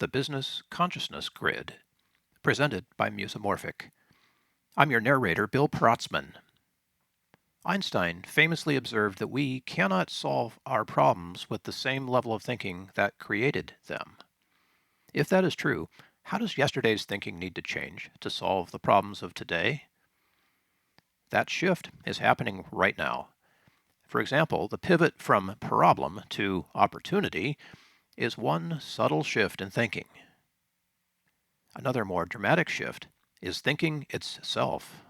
the Business Consciousness Grid, presented by Musomorphic. I'm your narrator, Bill Protzmann. Einstein famously observed that we cannot solve our problems with the same level of thinking that created them. If that is true, how does yesterday's thinking need to change to solve the problems of today? That shift is happening right now. For example, the pivot from problem to opportunity is one subtle shift in thinking. Another more dramatic shift is thinking itself.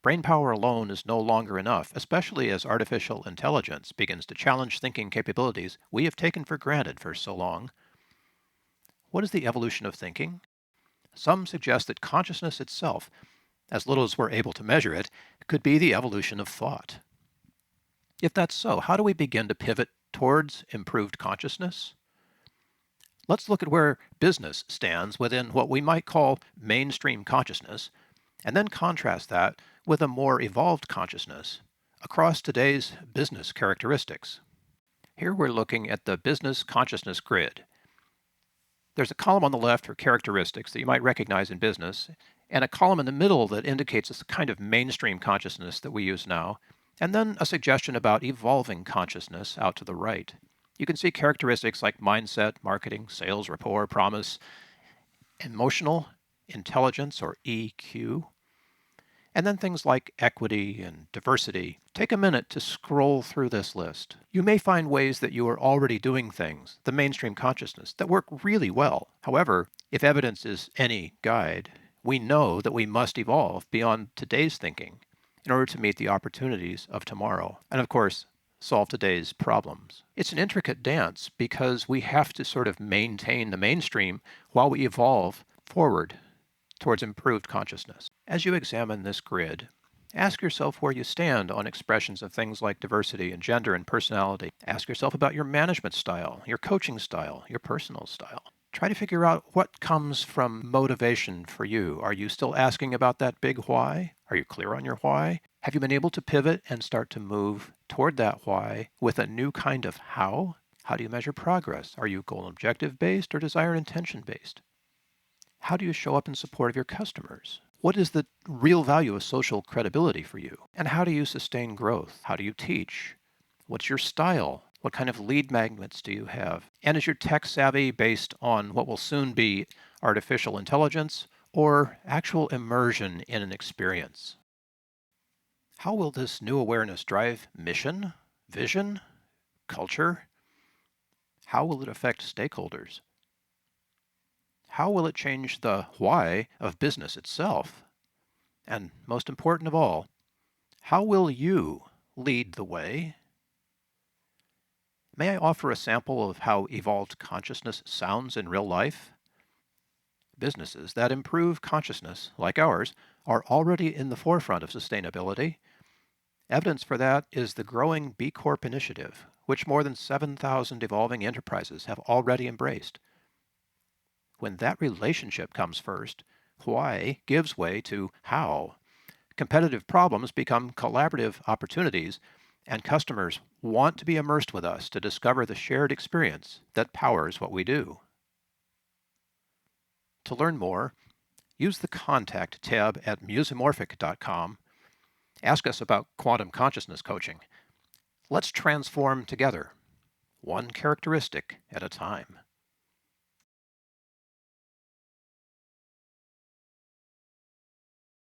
Brainpower alone is no longer enough, especially as artificial intelligence begins to challenge thinking capabilities we have taken for granted for so long. What is the evolution of thinking? Some suggest that consciousness itself, as little as we're able to measure it, could be the evolution of thought. If that's so, how do we begin to pivot towards improved consciousness? Let's look at where business stands within what we might call mainstream consciousness, and then contrast that with a more evolved consciousness across today's business characteristics. Here we're looking at the Business Consciousness Grid. There's a column on the left for characteristics that you might recognize in business, and a column in the middle that indicates the kind of mainstream consciousness that we use now, and then a suggestion about evolving consciousness out to the right. You can see characteristics like mindset, marketing, sales, rapport, promise, emotional intelligence, or EQ, and then things like equity and diversity. Take a minute to scroll through this list. You may find ways that you are already doing things, the mainstream consciousness, that work really well. However, if evidence is any guide, we know that we must evolve beyond today's thinking in order to meet the opportunities of tomorrow. And of course, solve today's problems. It's an intricate dance because we have to sort of maintain the mainstream while we evolve forward towards improved consciousness. As you examine this grid, ask yourself where you stand on expressions of things like diversity and gender and personality. Ask yourself about your management style, your coaching style, your personal style. Try to figure out what comes from motivation for you. Are you still asking about that big why? Are you clear on your why? Have you been able to pivot and start to move toward that why with a new kind of how? How do you measure progress? Are you goal and objective based or desire and intention based? How do you show up in support of your customers? What is the real value of social credibility for you? And how do you sustain growth? How do you teach? What's your style? What kind of lead magnets do you have? And is your tech savvy based on what will soon be artificial intelligence or actual immersion in an experience? How will this new awareness drive mission, vision, culture? How will it affect stakeholders? How will it change the why of business itself? And most important of all, how will you lead the way? May I offer a sample of how evolved consciousness sounds in real life? Businesses that improve consciousness, like ours, are already in the forefront of sustainability. Evidence for that is the growing B Corp initiative, which more than 7,000 evolving enterprises have already embraced. When that relationship comes first, why gives way to how. Competitive problems become collaborative opportunities, and customers want to be immersed with us to discover the shared experience that powers what we do. To learn more, use the Contact tab at musomorphic.com. Ask us about quantum consciousness coaching. Let's transform together, one characteristic at a time.